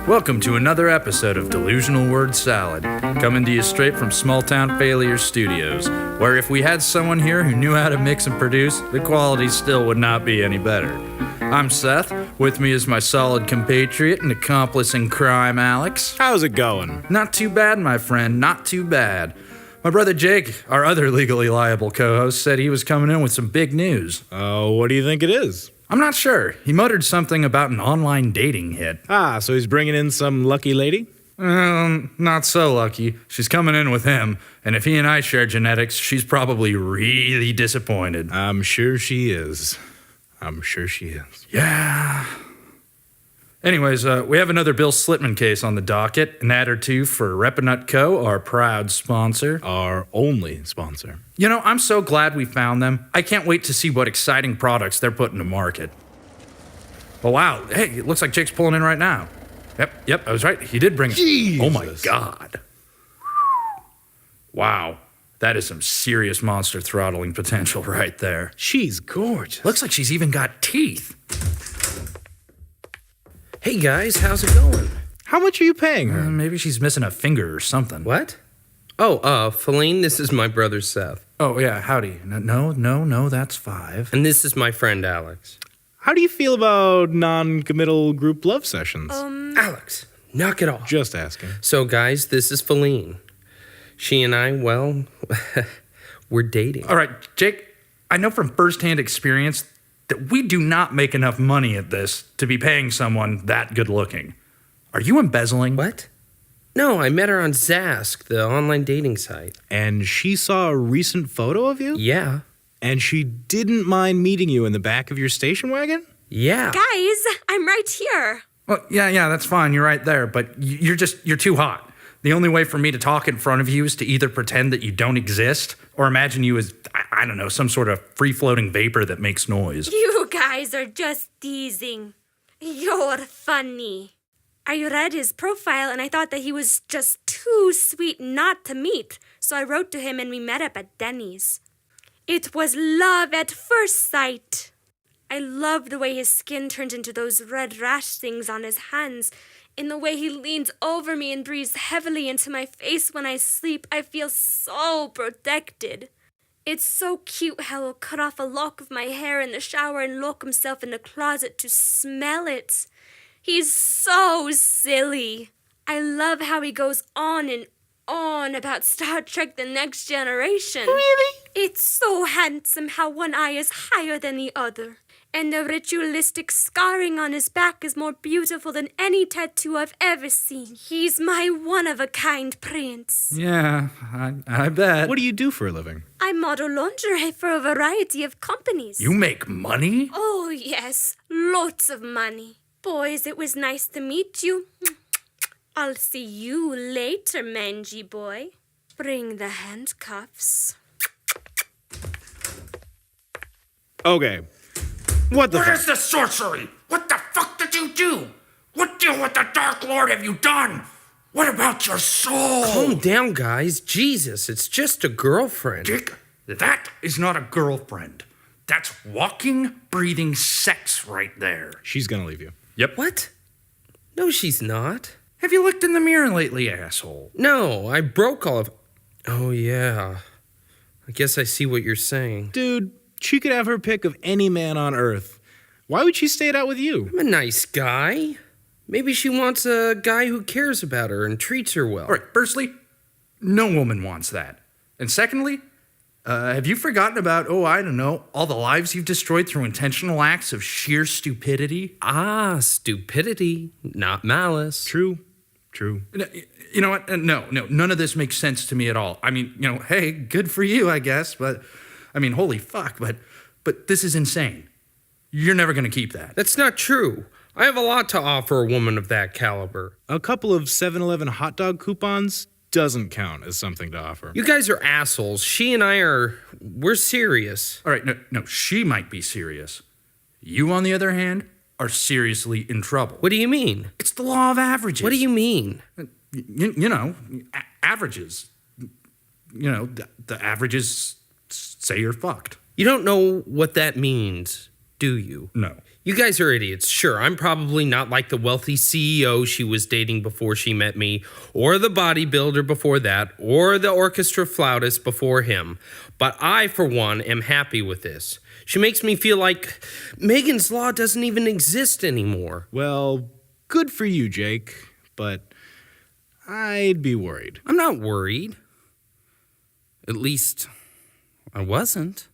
Welcome to another episode of Delusional Word Salad, coming to you straight from Small Town Failure Studios, where if we had someone here who knew how to mix and produce, the quality still would not be any better. I'm Seth. With me is my solid compatriot and accomplice in crime, Alex. How's it going? Not too bad, my friend, not too bad. My brother Jake, our other legally liable co-host, said he was coming in with some big news. What do you think it is? I'm not sure. He muttered something about an online dating hit. So he's bringing in some lucky lady? Not so lucky. She's coming in with him, and if he and I share genetics, she's probably really disappointed. I'm sure she is. Yeah. Anyways, we have another Bill Slitman case on the docket, an ad or two for Repeanut Co, our proud sponsor. Our only sponsor. You know, I'm so glad we found them. I can't wait to see what exciting products they're putting to market. Oh, wow. Hey, it looks like Jake's pulling in right now. Yep, I was right. He did bring it. Jesus. Oh, my God. Wow. That is some serious monster throttling potential right there. She's gorgeous. Looks like she's even got teeth. Hey guys, how's it going? How much are you paying her? Maybe she's missing a finger or something. What? Feline, this is my brother Seth. Oh, yeah, howdy. No, that's $5. And this is my friend Alex. How do you feel about non-committal group love sessions? Alex, knock it off. Just asking. So guys, this is Feline. She and I, well, we're dating. All right, Jake, I know from firsthand experience that we do not make enough money at this to be paying someone that good looking. Are you embezzling? What? No, I met her on Zask, the online dating site. And she saw a recent photo of you? Yeah. And she didn't mind meeting you in the back of your station wagon? Yeah. Guys, I'm right here. Well, yeah, that's fine. You're right there, but you're too hot. The only way for me to talk in front of you is to either pretend that you don't exist or imagine you as, I don't know, some sort of free-floating vapor that makes noise. You guys are just teasing. You're funny. I read his profile and I thought that he was just too sweet not to meet, so I wrote to him and we met up at Denny's. It was love at first sight. I love the way his skin turns into those red rash things on his hands. In the way he leans over me and breathes heavily into my face when I sleep, I feel so protected. It's so cute how he'll cut off a lock of my hair in the shower and lock himself in the closet to smell it. He's so silly. I love how he goes on and on about Star Trek The Next Generation. Really? It's so handsome how one eye is higher than the other. And the ritualistic scarring on his back is more beautiful than any tattoo I've ever seen. He's my one-of-a-kind prince. Yeah, I bet. What do you do for a living? I model lingerie for a variety of companies. You make money? Oh, yes. Lots of money. Boys, it was nice to meet you. I'll see you later, Menzie boy. Bring the handcuffs. Okay. What is this sorcery? What the fuck did you do? What deal with the Dark Lord have you done? What about your soul? Calm down, guys. Jesus, it's just a girlfriend. Jake, that is not a girlfriend. That's walking, breathing sex right there. She's gonna leave you. Yep. What? No, she's not. Have you looked in the mirror lately, asshole? No, I broke all of... Oh, yeah. I guess I see what you're saying. Dude, she could have her pick of any man on earth. Why would she stay it out with you? I'm a nice guy. Maybe she wants a guy who cares about her and treats her well. All right, firstly, no woman wants that. And secondly, have you forgotten about, all the lives you've destroyed through intentional acts of sheer stupidity? Stupidity, not malice. True. You know what? No, none of this makes sense to me at all. I mean, hey, good for you, I guess, but, holy fuck, but this is insane. You're never going to keep that. That's not true. I have a lot to offer a woman of that caliber. A couple of 7-Eleven hot dog coupons doesn't count as something to offer. You guys are assholes. She and we're serious. All right, no, she might be serious. You, on the other hand, are seriously in trouble. What do you mean? It's the law of averages. What do you mean? Averages. The averages say you're fucked. You don't know what that means, do you? No. You guys are idiots. Sure, I'm probably not like the wealthy CEO she was dating before she met me, or the bodybuilder before that, or the orchestra flautist before him. But I, for one, am happy with this. She makes me feel like Megan's Law doesn't even exist anymore. Well, good for you, Jake, but I'd be worried. I'm not worried. At least, I wasn't.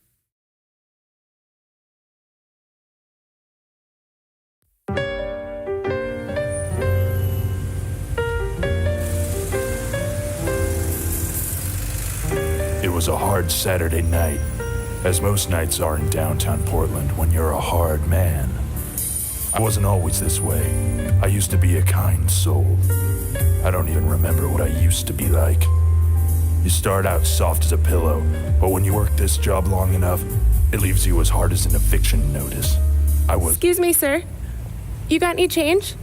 It was a hard Saturday night, as most nights are in downtown Portland when you're a hard man. I wasn't always this way. I used to be a kind soul. I don't even remember what I used to be like. You start out soft as a pillow, but when you work this job long enough, it leaves you as hard as an eviction notice. Excuse me, sir. You got any change?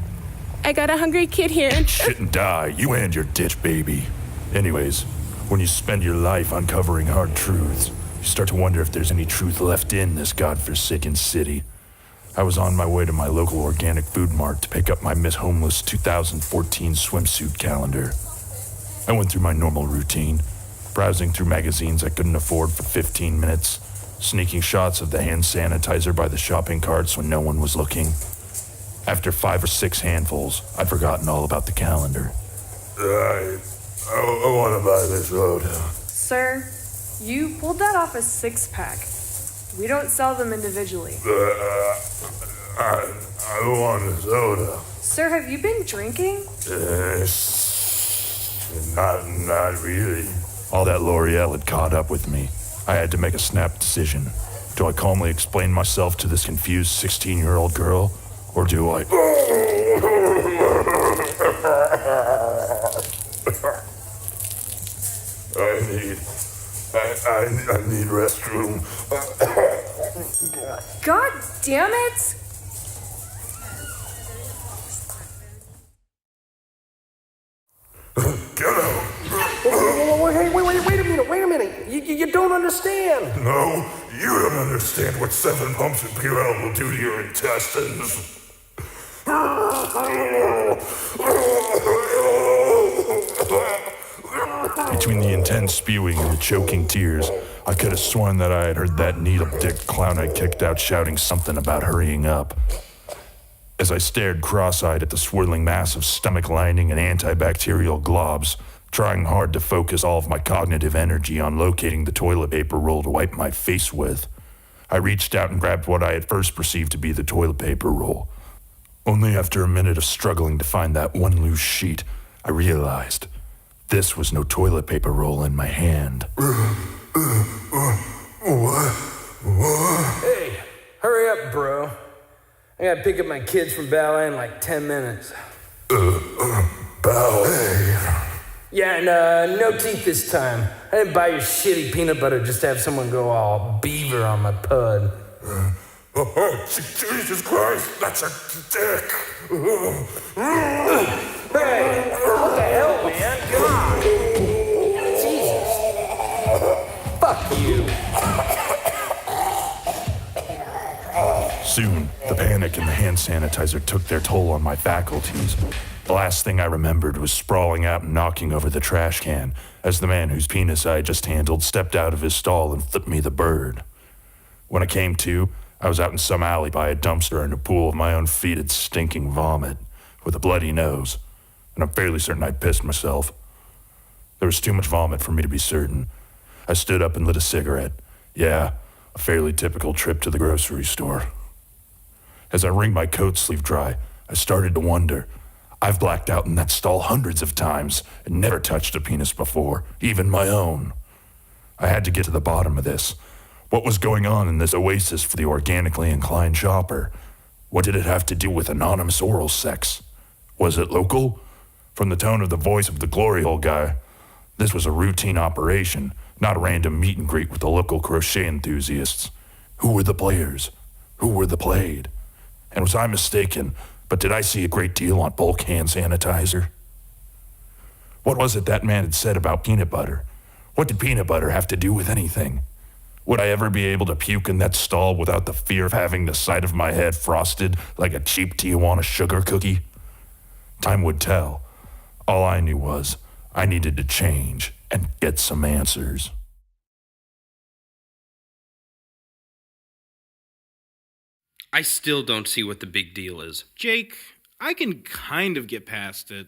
I got a hungry kid here. Eat shit and die, you and your ditch baby. Anyways, when you spend your life uncovering hard truths, you start to wonder if there's any truth left in this godforsaken city. I was on my way to my local organic food mart to pick up my Miss Homeless 2014 swimsuit calendar. I went through my normal routine, browsing through magazines I couldn't afford for 15 minutes, sneaking shots of the hand sanitizer by the shopping carts when no one was looking. After 5 or 6 handfuls, I'd forgotten all about the calendar. I want to buy this soda. Sir, you pulled that off a 6-pack. We don't sell them individually. I want a soda. Sir, have you been drinking? Not really. All that L'Oreal had caught up with me. I had to make a snap decision. Do I calmly explain myself to this confused 16-year-old girl? Or do I... I need restroom. God damn it! Get out! Wait a minute. You don't understand. No, you don't understand what 7 pumps of Purell will do to your intestines. Between the intense spewing and the choking tears, I could have sworn that I had heard that needle-dicked clown I kicked out shouting something about hurrying up. As I stared cross-eyed at the swirling mass of stomach lining and antibacterial globs, trying hard to focus all of my cognitive energy on locating the toilet paper roll to wipe my face with, I reached out and grabbed what I had first perceived to be the toilet paper roll. Only after a minute of struggling to find that one loose sheet, I realized this was no toilet paper roll in my hand. What? Hey, hurry up, bro. I gotta pick up my kids from ballet in like 10 minutes. Ballet? Yeah, and no teeth this time. I didn't buy your shitty peanut butter just to have someone go all beaver on my pud. Jesus Christ, that's a dick! Hey, what the hell, man? God! Jesus! Fuck you! Soon, the panic and the hand sanitizer took their toll on my faculties. The last thing I remembered was sprawling out and knocking over the trash can as the man whose penis I had just handled stepped out of his stall and flipped me the bird. When I came to, I was out in some alley by a dumpster in a pool of my own fetid, stinking vomit, with a bloody nose, and I'm fairly certain I'd pissed myself. There was too much vomit for me to be certain. I stood up and lit a cigarette. Yeah, a fairly typical trip to the grocery store. As I wringed my coat sleeve dry, I started to wonder. I've blacked out in that stall hundreds of times and never touched a penis before, even my own. I had to get to the bottom of this. What was going on in this oasis for the organically inclined shopper? What did it have to do with anonymous oral sex? Was it local? From the tone of the voice of the glory hole guy, this was a routine operation, not a random meet and greet with the local crochet enthusiasts. Who were the players? Who were the played? And was I mistaken, but did I see a great deal on bulk hand sanitizer? What was it that man had said about peanut butter? What did peanut butter have to do with anything? Would I ever be able to puke in that stall without the fear of having the side of my head frosted like a cheap Tijuana sugar cookie? Time would tell. All I knew was I needed to change and get some answers. I still don't see what the big deal is. Jake, I can kind of get past it,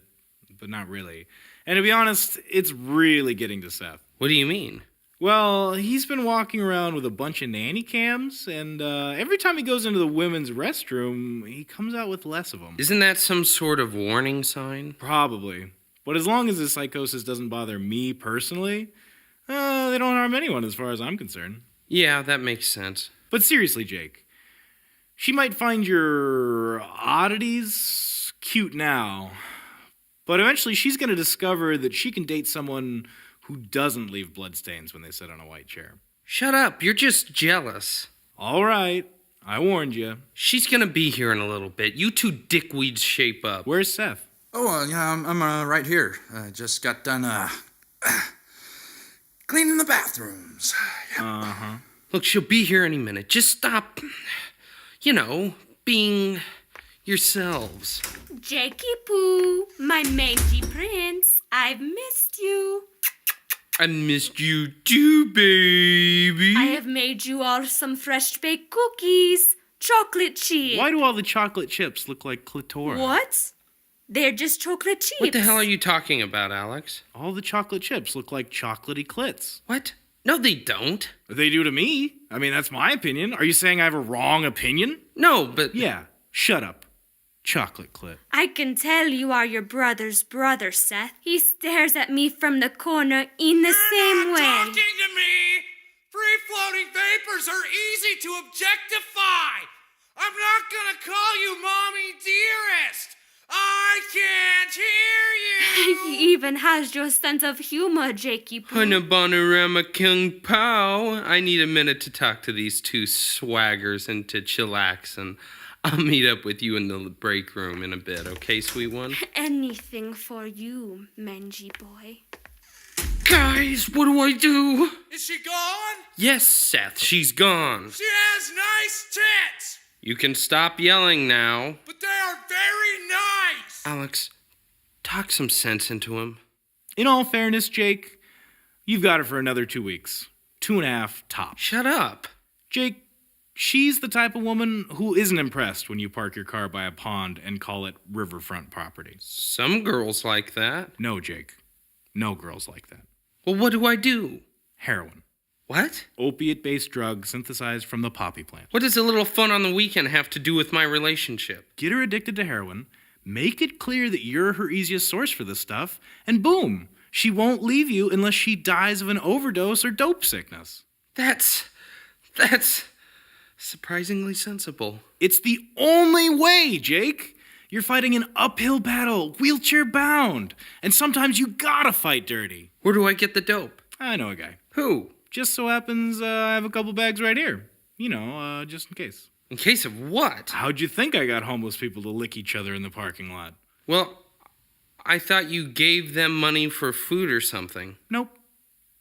but not really. And to be honest, it's really getting to Seth. What do you mean? Well, he's been walking around with a bunch of nanny cams, and every time he goes into the women's restroom, he comes out with less of them. Isn't that some sort of warning sign? Probably. But as long as his psychosis doesn't bother me personally, they don't harm anyone as far as I'm concerned. Yeah, that makes sense. But seriously, Jake, she might find your oddities cute now, but eventually she's going to discover that she can date someone who doesn't leave bloodstains when they sit on a white chair. Shut up, you're just jealous. All right, I warned you. She's gonna be here in a little bit. You two dickweeds shape up. Where's Seth? Oh, yeah, I'm right here. Just got done, cleaning the bathrooms. Uh-huh. Look, she'll be here any minute. Just stop, being yourselves. Jakey Poo, my mangy prince, I've missed you. I missed you too, baby. I have made you all some fresh-baked cookies. Chocolate chip. Why do all the chocolate chips look like clitoris? What? They're just chocolate chips. What the hell are you talking about, Alex? All the chocolate chips look like chocolatey clits. What? No, they don't. They do to me. I mean, that's my opinion. Are you saying I have a wrong opinion? No, but... Yeah, shut up. Chocolate clit. I can tell you are your brother's brother, Seth. He stares at me from the corner in the same way. You're not talking to me! Free-floating vapors are easy to objectify! I'm not gonna call you Mommy Dearest! I can't hear you! He even has your sense of humor, Jakey Poo. Hanabanarama King Pow. I need a minute to talk to these two swaggers and to chillax, and I'll meet up with you in the break room in a bit, okay, sweet one? Anything for you, Menzie boy. Guys, what do I do? Is she gone? Yes, Seth, she's gone. She has nice tits! You can stop yelling now. But they are very nice! Alex, talk some sense into him. In all fairness, Jake, you've got her for another 2 weeks. 2.5 tops. Shut up. Jake, she's the type of woman who isn't impressed when you park your car by a pond and call it riverfront property. Some girls like that. No, Jake. No girls like that. Well, what do I do? Heroin. What? Opiate-based drug synthesized from the poppy plant. What does a little fun on the weekend have to do with my relationship? Get her addicted to heroin, make it clear that you're her easiest source for this stuff, and boom, she won't leave you unless she dies of an overdose or dope sickness. That's surprisingly sensible. It's the only way, Jake. You're fighting an uphill battle, wheelchair bound, and sometimes you gotta fight dirty. Where do I get the dope? I know a guy. Who? Just so happens I have a couple bags right here. Just in case. In case of what? How'd you think I got homeless people to lick each other in the parking lot? Well, I thought you gave them money for food or something. Nope.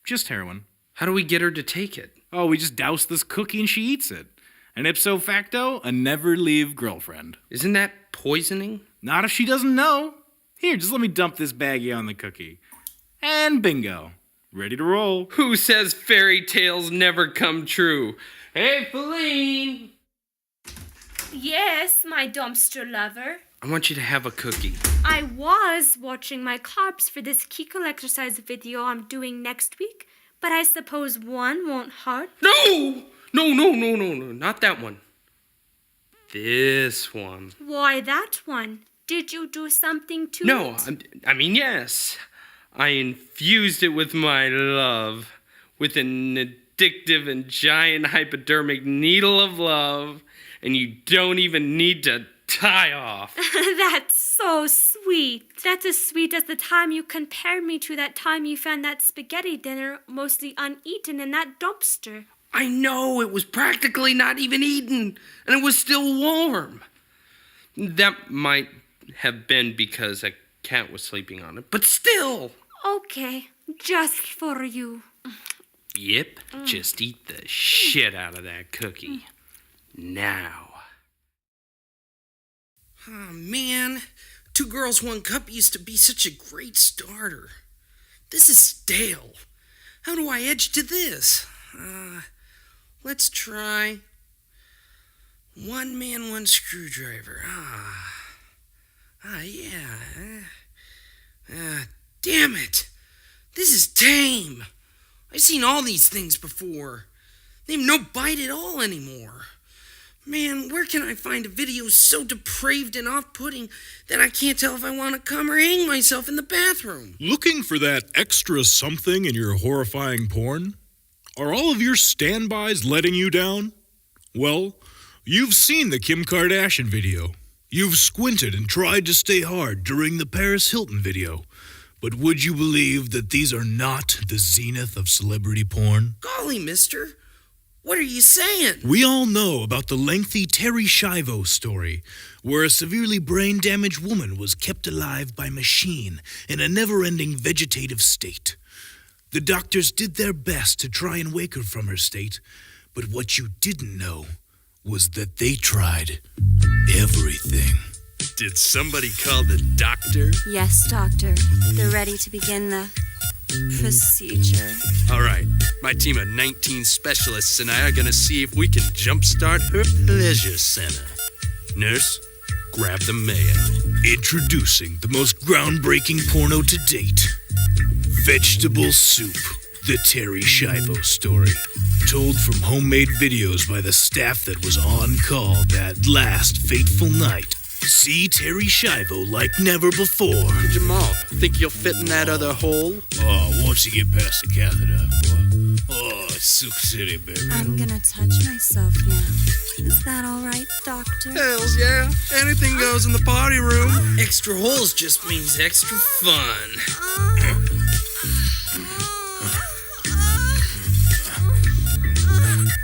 Just heroin. How do we get her to take it? Oh, we just douse this cookie and she eats it. And ipso facto, a never-leave girlfriend. Isn't that poisoning? Not if she doesn't know. Here, just let me dump this baggie on the cookie. And bingo. Ready to roll. Who says fairy tales never come true? Hey, Feline! Yes, my dumpster lover. I want you to have a cookie. I was watching my carbs for this Kegel exercise video I'm doing next week, but I suppose one won't hurt. No! No, not that one. This one. Why that one? Did you do something to No, it? I mean, yes. I infused it with my love, with an addictive and giant hypodermic needle of love, and you don't even need to tie off. That's so sweet. That's as sweet as the time you compared me to that time you found that spaghetti dinner mostly uneaten in that dumpster. I know, it was practically not even eaten, and it was still warm. That might have been because a cat was sleeping on it, but still. Okay, just for you. Yep, just eat the shit out of that cookie. Now. Oh, man. 2 Girls, 1 Cup used to be such a great starter. This is stale. How do I edge to this? Let's try 1 man, 1 screwdriver. Yeah. Damn it. This is tame. I've seen all these things before. They've no bite at all anymore. Man, where can I find a video so depraved and off-putting that I can't tell if I want to come or hang myself in the bathroom? Looking for that extra something in your horrifying porn? Are all of your standbys letting you down? Well, you've seen the Kim Kardashian video. You've squinted and tried to stay hard during the Paris Hilton video. But would you believe that these are not the zenith of celebrity porn? Golly, mister. What are you saying? We all know about the lengthy Terry Schiavo story, where a severely brain-damaged woman was kept alive by machine in a never-ending vegetative state. The doctors did their best to try and wake her from her state, but what you didn't know was that they tried everything. Did somebody call the doctor? Yes, doctor. They're ready to begin the procedure. All right, my team of 19 specialists and I are gonna see if we can jumpstart her pleasure center. Nurse, grab the mayo. Introducing the most groundbreaking porno to date. Vegetable Soup, the Terry Schiavo story. Told from homemade videos by the staff that was on call that last fateful night. See Terry Schiavo like never before. Jamal, think you'll fit in that other hole? Oh, once you get past the catheter. Oh, it's Silk City, baby. I'm gonna touch myself now. Is that all right, doctor? Hells yeah. Anything goes in the party room. Extra holes just means extra fun.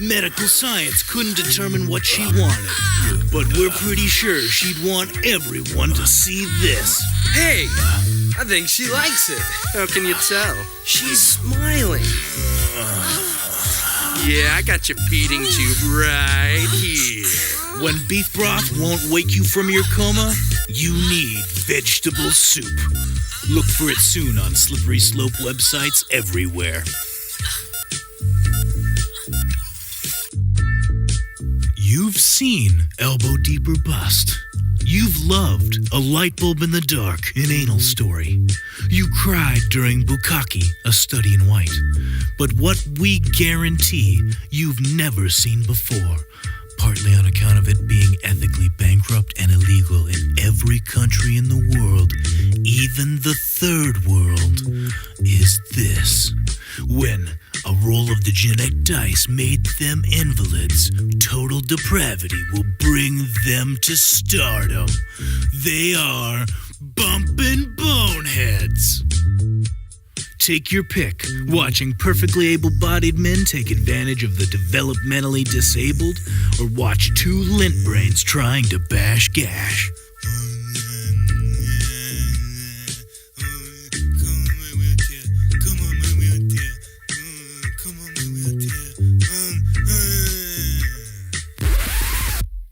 Medical science couldn't determine what she wanted, but we're pretty sure she'd want everyone to see this. Hey, I think she likes it. How can you tell? She's smiling. Yeah, I got your feeding tube right here. When beef broth won't wake you from your coma, you need Vegetable Soup. Look for it soon on Slippery Slope websites everywhere. You've seen Elbow Deeper Bust. You've loved A Light Bulb in the Dark, an anal story. You cried during Bukkake, A Study in White. But what we guarantee you've never seen before, partly on account of it being ethically bankrupt and illegal in every country in the world, even the third world, is this. When a roll of the genetic dice made them invalids, total depravity will bring them to stardom. They are Bumpin' Boneheads. Take your pick, watching perfectly able-bodied men take advantage of the developmentally disabled, or watch 2 lint brains trying to bash gash.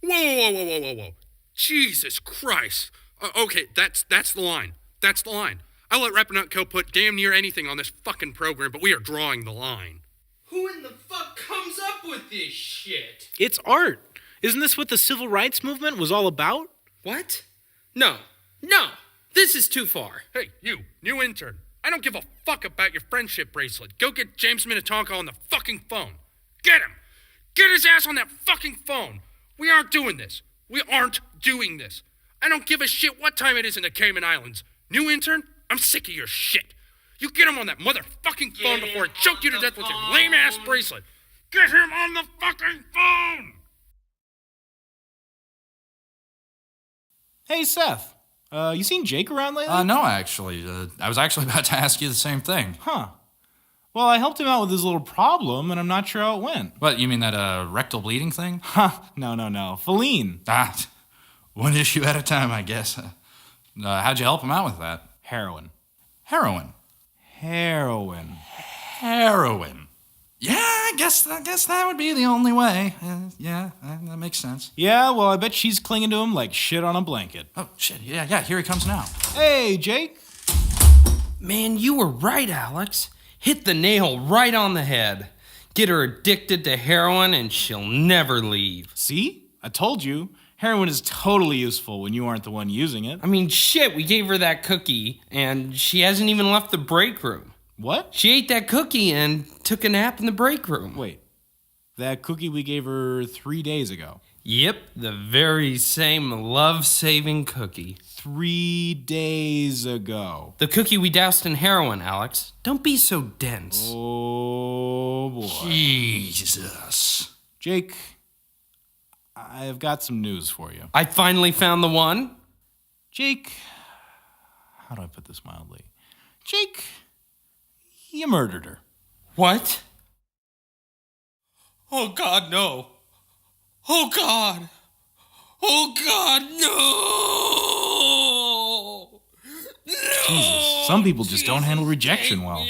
Whoa. Jesus Christ. Okay, that's the line. That's the line. I'll let Repeanut Co put damn near anything on this fucking program, but we are drawing the line. Who in the fuck comes up with this shit? It's art. Isn't this what the civil rights movement was all about? What? No. This is too far. Hey, you, new intern. I don't give a fuck about your friendship bracelet. Go get James Minnetonka on the fucking phone. Get him! Get his ass on that fucking phone! We aren't doing this. We aren't doing this. I don't give a shit what time it is in the Cayman Islands. New intern, I'm sick of your shit. You get him on that motherfucking phone before I choke you to death with your lame-ass bracelet. Get him on the fucking phone! Hey, Seth. You seen Jake around lately? No, actually. I was actually about to ask you the same thing. Huh. Well, I helped him out with his little problem, and I'm not sure how it went. What, you mean that rectal bleeding thing? No. Feline. One issue at a time, I guess. How'd you help him out with that? Heroin. Heroin. Heroin. Heroin. Yeah, I guess that would be the only way. That makes sense. Yeah, well, I bet she's clinging to him like shit on a blanket. Oh, shit, yeah, here he comes now. Hey, Jake. Man, you were right, Alex. Hit the nail right on the head. Get her addicted to heroin and she'll never leave. See? I told you. Heroin is totally useful when you aren't the one using it. I mean, shit, we gave her that cookie and she hasn't even left the break room. What? She ate that cookie and took a nap in the break room. Wait, that cookie we gave her 3 days ago? Yep, the very same love-saving cookie. 3 days ago. The cookie we doused in heroin, Alex. Don't be so dense. Oh, boy. Jesus. Jake, I've got some news for you. I finally found the one. Jake, how do I put this mildly? Jake, you murdered her. What? Oh, God, no. Oh, God. Oh, God, no. Jesus, some people just don't handle rejection well.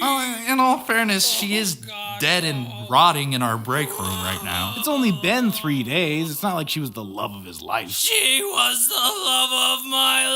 Oh, in all fairness, she is dead and rotting in our break room right now. It's only been 3 days. It's not like she was the love of his life. She was the love of my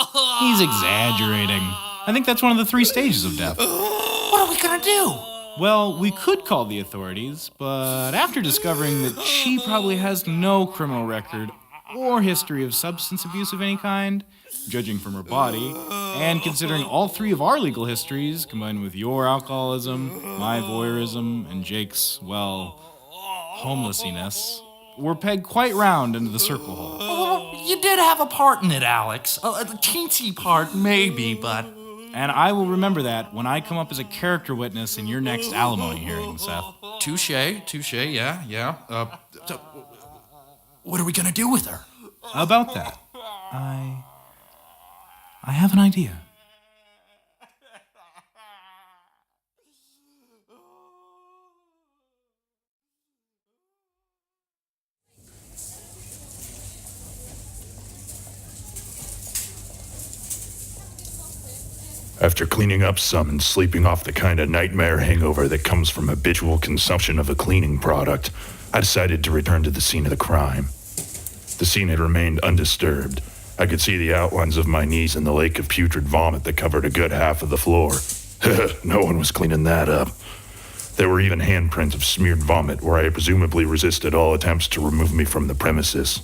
life. He's exaggerating. I think that's one of the 3 stages of death. What are we gonna do? Well, we could call the authorities, but after discovering that she probably has no criminal record or history of substance abuse of any kind, judging from her body, and considering all 3 of our legal histories, combined with your alcoholism, my voyeurism, and Jake's, well, homelessness, we're pegged quite round into the circle hole. Oh, you did have a part in it, Alex. A teensy part, maybe, but... And I will remember that when I come up as a character witness in your next alimony hearing, Seth. Touche, yeah. So, what are we gonna do with her? About that, I have an idea. After cleaning up some and sleeping off the kind of nightmare hangover that comes from habitual consumption of a cleaning product, I decided to return to the scene of the crime. The scene had remained undisturbed. I could see the outlines of my knees in the lake of putrid vomit that covered a good half of the floor. No one was cleaning that up. There were even handprints of smeared vomit where I had presumably resisted all attempts to remove me from the premises.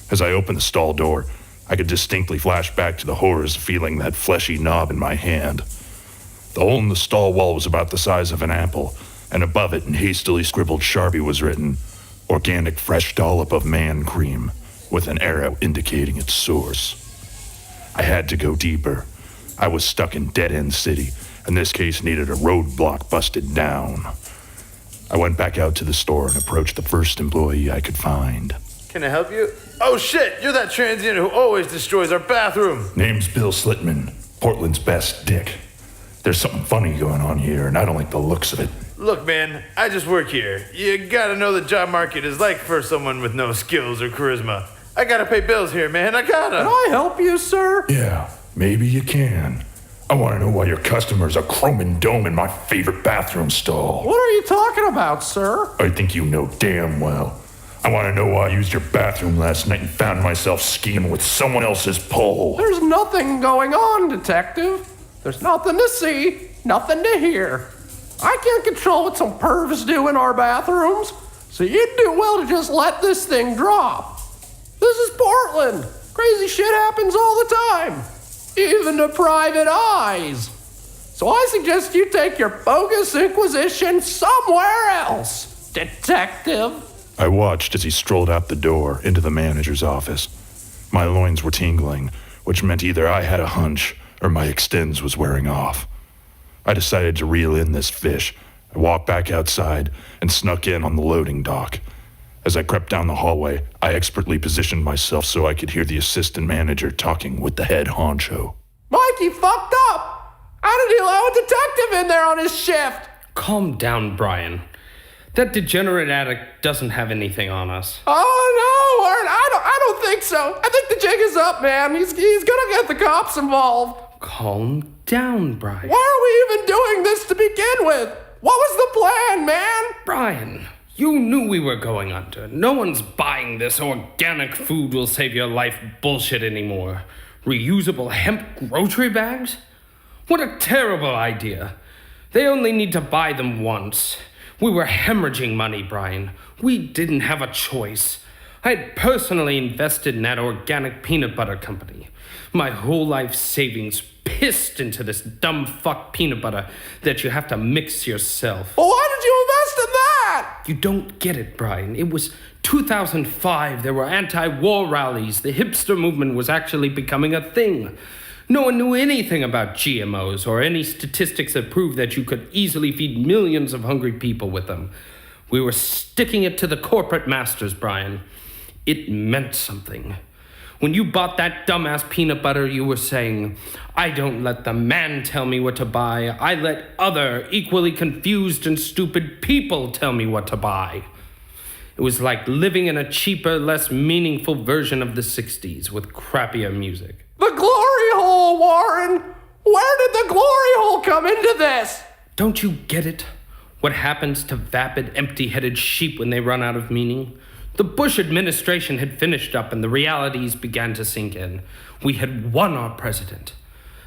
As I opened the stall door, I could distinctly flash back to the horrors of feeling that fleshy knob in my hand. The hole in the stall wall was about the size of an apple, and above it in hastily scribbled Sharpie was written, "Organic fresh dollop of man cream," with an arrow indicating its source. I had to go deeper. I was stuck in Dead End City, and this case needed a roadblock busted down. I went back out to the store and approached the first employee I could find. Can I help you? Oh shit, you're that transient who always destroys our bathroom. Name's Bill Slitman, Portland's best dick. There's something funny going on here, and I don't like the looks of it. Look, man, I just work here. You gotta know the job market is like for someone with no skills or charisma. I gotta pay bills here, man, I gotta. Can I help you, sir? Yeah, maybe you can. I want to know why your customers are chroming dome in my favorite bathroom stall. What are you talking about, sir? I think you know damn well. I want to know why I used your bathroom last night and found myself scheming with someone else's pole. There's nothing going on, detective. There's nothing to see, nothing to hear. I can't control what some pervs do in our bathrooms, so you'd do well to just let this thing drop. This is Portland. Crazy shit happens all the time, even to private eyes. So I suggest you take your bogus inquisition somewhere else, detective. I watched as he strolled out the door into the manager's office. My loins were tingling, which meant either I had a hunch or my extends was wearing off. I decided to reel in this fish. I walked back outside and snuck in on the loading dock. As I crept down the hallway, I expertly positioned myself so I could hear the assistant manager talking with the head honcho. Mikey fucked up! How did he allow a detective in there on his shift? Calm down, Brian. That degenerate addict doesn't have anything on us. Oh no, we're so. I think the jig is up, man. He's gonna get the cops involved. Calm down, Brian. Why are we even doing this to begin with? What was the plan, man? Brian, you knew we were going under. No one's buying this organic food will save your life bullshit anymore. Reusable hemp grocery bags? What a terrible idea. They only need to buy them once. We were hemorrhaging money, Brian. We didn't have a choice. I had personally invested in that organic peanut butter company. My whole life savings pissed into this dumb fuck peanut butter that you have to mix yourself. Well, why did you invest in that? You don't get it, Brian. It was 2005. There were anti-war rallies. The hipster movement was actually becoming a thing. No one knew anything about GMOs or any statistics that proved that you could easily feed millions of hungry people with them. We were sticking it to the corporate masters, Brian. It meant something. When you bought that dumbass peanut butter, you were saying, I don't let the man tell me what to buy. I let other, equally confused and stupid people tell me what to buy. It was like living in a cheaper, less meaningful version of the 60s with crappier music. The glory hole, Warren! Where did the glory hole come into this? Don't you get it? What happens to vapid, empty-headed sheep when they run out of meaning? The Bush administration had finished up and the realities began to sink in. We had won our president.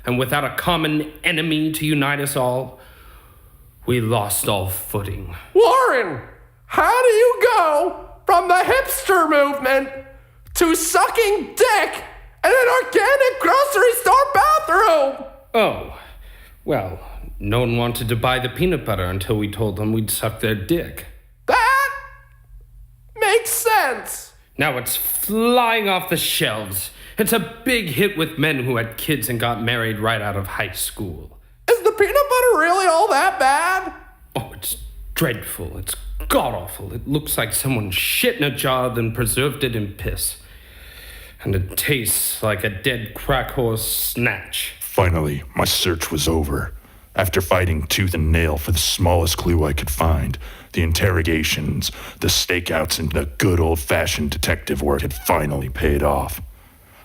And without a common enemy to unite us all, we lost all footing. Warren, how do you go from the hipster movement to sucking dick in an organic grocery store bathroom? Oh, well, no one wanted to buy the peanut butter until we told them we'd suck their dick. That makes sense. Now it's flying off the shelves. It's a big hit with men who had kids and got married right out of high school. Is the peanut butter really all that bad? Oh, it's dreadful. It's god-awful. It looks like someone shit in a jar then preserved it in piss. And it tastes like a dead crack horse snatch. Finally, my search was over. After fighting tooth and nail for the smallest clue I could find, the interrogations, the stakeouts, and the good old-fashioned detective work had finally paid off.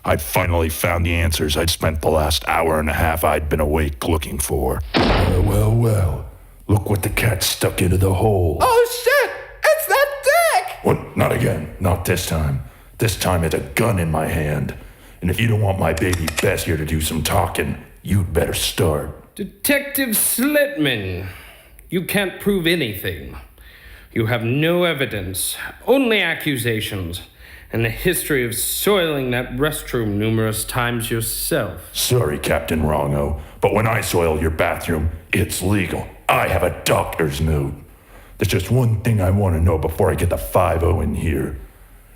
I'd finally found the answers I'd spent the last hour and a half I'd been awake looking for. Well. Look what the cat stuck into the hole. Oh, shit! It's that dick! What? Not again. Not this time. This time it's a gun in my hand. And if you don't want my baby Bess here to do some talking, you'd better start. Detective Slitman, you can't prove anything. You have no evidence, only accusations, and a history of soiling that restroom numerous times yourself. Sorry, Captain Wrongo, but when I soil your bathroom, it's legal. I have a doctor's note. There's just one thing I want to know before I get the 5-0 in here.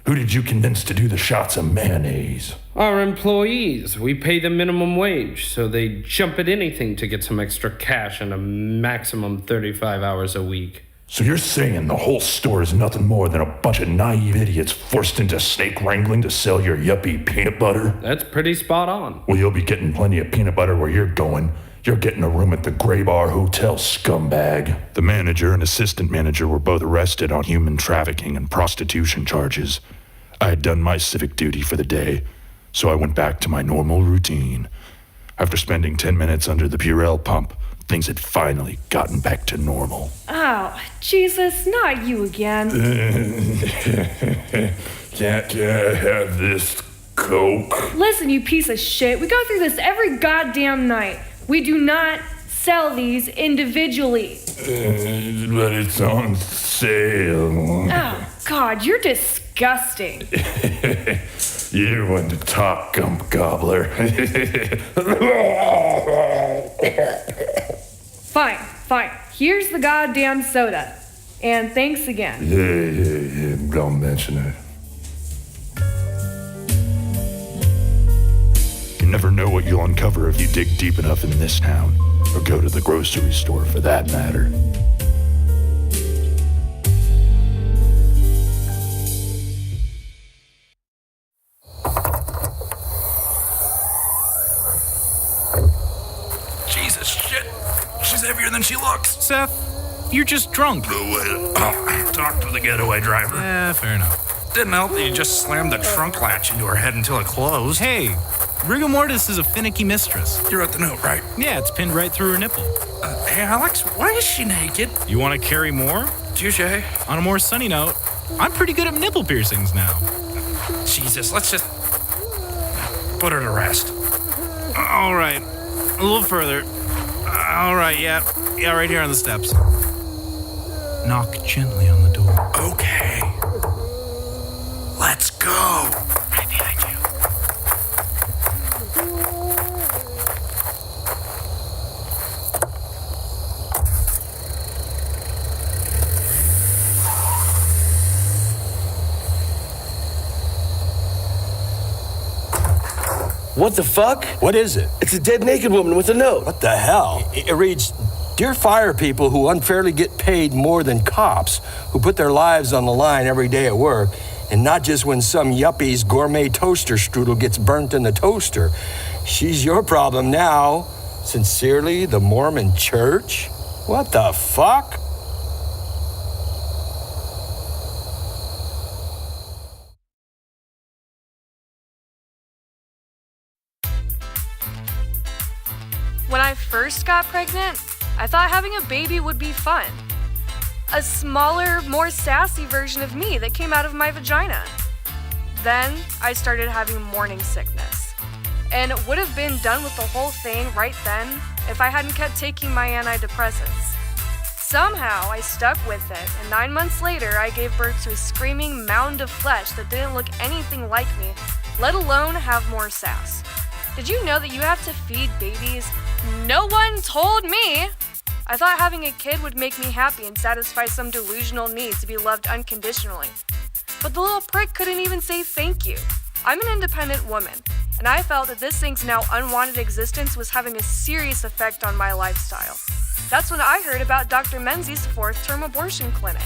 Who did you convince to do the shots of mayonnaise? Our employees. We pay them minimum wage, so they jump at anything to get some extra cash and a maximum 35 hours a week. So you're saying the whole store is nothing more than a bunch of naive idiots forced into snake wrangling to sell your yuppie peanut butter? That's pretty spot on. Well, you'll be getting plenty of peanut butter where you're going. You're getting a room at the Gray Bar Hotel, scumbag. The manager and assistant manager were both arrested on human trafficking and prostitution charges. I had done my civic duty for the day, so I went back to my normal routine. After spending 10 minutes under the Purell pump, things had finally gotten back to normal. Oh, Jesus, not you again. Can't I have this Coke? Listen, you piece of shit. We go through this every goddamn night. We do not sell these individually. But it's on sale. Oh, God, you're disgusting. You're one to talk, gump gobbler. Fine. Here's the goddamn soda. And thanks again. Yeah. Don't mention it. You never know what you'll uncover if you dig deep enough in this town, or go to the grocery store for that matter. Jesus, shit. She's heavier than she looks. Seth, you're just drunk. Talk to the getaway driver. Fair enough. Didn't help that you just slammed the trunk latch into her head until it closed. Hey, rigor mortis is a finicky mistress. You wrote the note, right? Yeah, it's pinned right through her nipple. Hey, Alex, why is she naked? You want to carry more? Touche. On a more sunny note, I'm pretty good at nipple piercings now. Jesus, let's just put her to rest. All right, a little further. All right, yeah, right here on the steps. Knock gently on the door. Okay. Let's go. Right behind you. What the fuck? What is it? It's a dead naked woman with a note. What the hell? It reads, "Dear fire people who unfairly get paid more than cops, who put their lives on the line every day at work, and not just when some yuppie's gourmet toaster strudel gets burnt in the toaster. She's your problem now. Sincerely, the Mormon Church." What the fuck? When I first got pregnant, I thought having a baby would be fun. A smaller, more sassy version of me that came out of my vagina. Then I started having morning sickness, and it would have been done with the whole thing right then if I hadn't kept taking my antidepressants. Somehow I stuck with it, and 9 months later I gave birth to a screaming mound of flesh that didn't look anything like me, let alone have more sass. Did you know that you have to feed babies? No one told me! I thought having a kid would make me happy and satisfy some delusional need to be loved unconditionally. But the little prick couldn't even say thank you. I'm an independent woman, and I felt that this thing's now unwanted existence was having a serious effect on my lifestyle. That's when I heard about Dr. Menzie's 4th-term abortion clinic.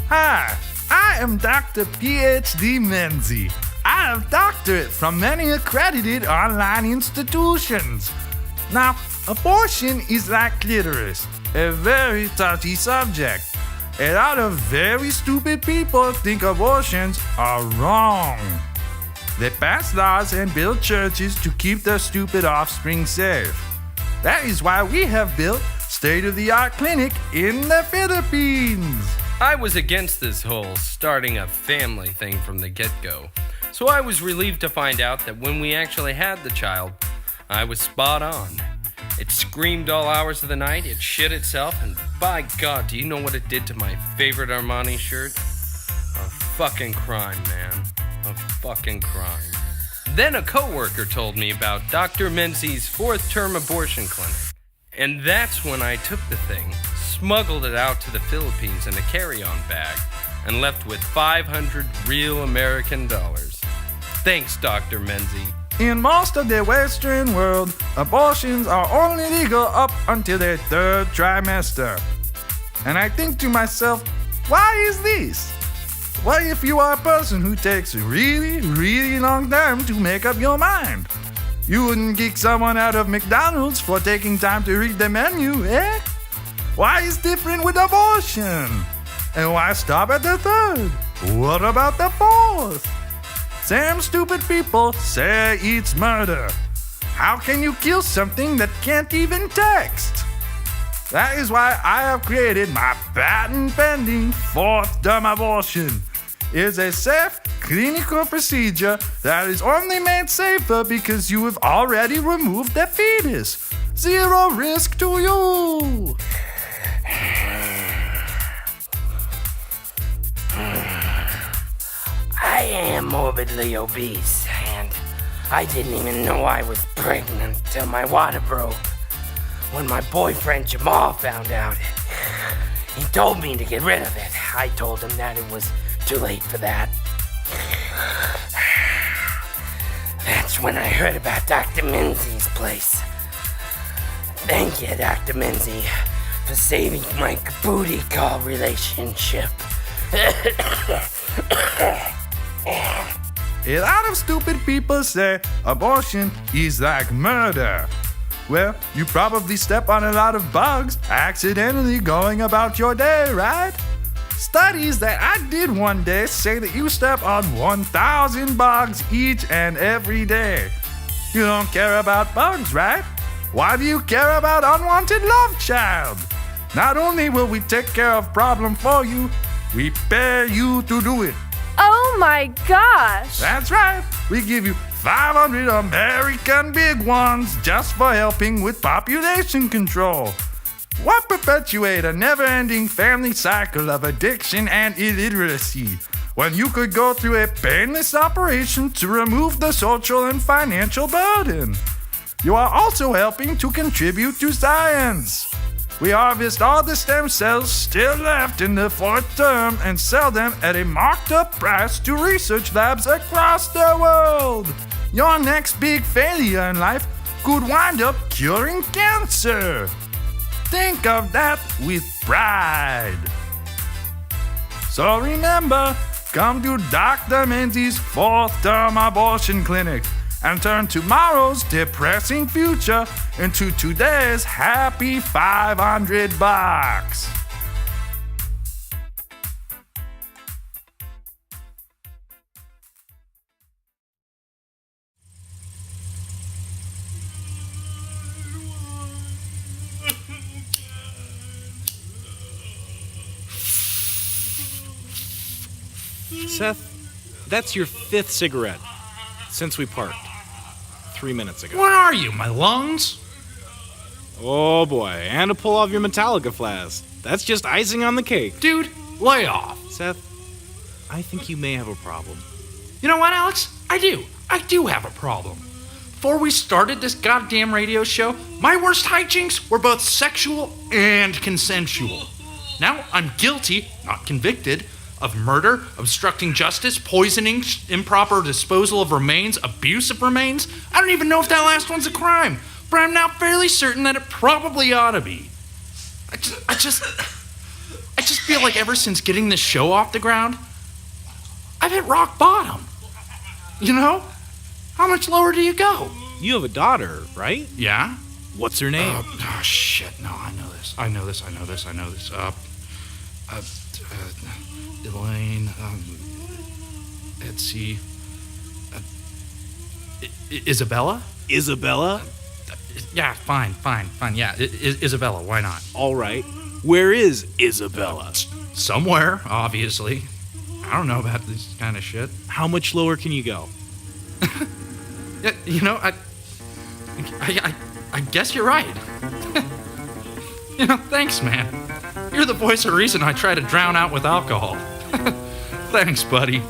Hi, I am Dr. PhD Menzie. I have doctorate from many accredited online institutions. Now, abortion is like clitoris, a very touchy subject. A lot of very stupid people think abortions are wrong. They pass laws and build churches to keep their stupid offspring safe. That is why we have built state-of-the-art clinic in the Philippines. I was against this whole starting a family thing from the get-go, so I was relieved to find out that when we actually had the child, I was spot on. It screamed all hours of the night, it shit itself, and by God, do you know what it did to my favorite Armani shirt? A fucking crime, man. A fucking crime. Then a coworker told me about Dr. Menzie's 4th-term abortion clinic. And that's when I took the thing, smuggled it out to the Philippines in a carry-on bag, and left with 500 real American dollars. Thanks, Dr. Menzie. In most of the Western world, abortions are only legal up until their 3rd trimester. And I think to myself, why is this? What if you are a person who takes a really, really long time to make up your mind? You wouldn't kick someone out of McDonald's for taking time to read the menu, eh? Why is different with abortion? And why stop at the 3rd? What about the 4th? Some stupid people say it's murder. How can you kill something that can't even text? That is why I have created my patent-pending 4th-term abortion. It's a safe clinical procedure that is only made safer because you have already removed the fetus. Zero risk to you. I am morbidly obese, and I didn't even know I was pregnant till my water broke. When my boyfriend Jamal found out, he told me to get rid of it. I told him that it was too late for that. That's when I heard about Dr. Menzie's place. Thank you, Dr. Menzie, for saving my booty call relationship. A lot of stupid people say abortion is like murder. Well, you probably step on a lot of bugs accidentally going about your day, right? Studies that I did one day say that you step on 1,000 bugs each and every day. You don't care about bugs, right? Why do you care about unwanted love child? Not only will we take care of problem for you, we pay you to do it. Oh my gosh! That's right. We give you 500 American big ones just for helping with population control. Why perpetuate a never-ending family cycle of addiction and illiteracy when you could go through a painless operation to remove the social and financial burden? You are also helping to contribute to science. We harvest all the stem cells still left in the fourth term and sell them at a marked up price to research labs across the world. Your next big failure in life could wind up curing cancer. Think of that with pride. So remember, come to Dr. Menzie's fourth term abortion clinic and turn tomorrow's depressing future into today's happy $500. Seth, that's your 5th cigarette since we parked 3 minutes ago. Where are you, my lungs? Oh boy, and to pull off your Metallica flask. That's just icing on the cake. Dude, lay off. Seth, I think you may have a problem. You know what, Alex? I do have a problem. Before we started this goddamn radio show, my worst hijinks were both sexual and consensual. Now I'm guilty, not convicted, of murder, obstructing justice, poisoning, improper disposal of remains, abuse of remains. I don't even know if that last one's a crime, but I'm now fairly certain that it probably ought to be. I just feel like ever since getting this show off the ground, I've hit rock bottom. You know? How much lower do you go? You have a daughter, right? Yeah? What's her name? Oh shit, no, I know this. Elaine, Etsy, Isabella? Isabella? Yeah, fine, yeah, Isabella, why not? All right. Where is Isabella? Somewhere, obviously. I don't know about this kind of shit. How much lower can you go? Yeah, you know, I guess you're right. You know, thanks, man. You're the voice of reason I try to drown out with alcohol. Thanks, buddy.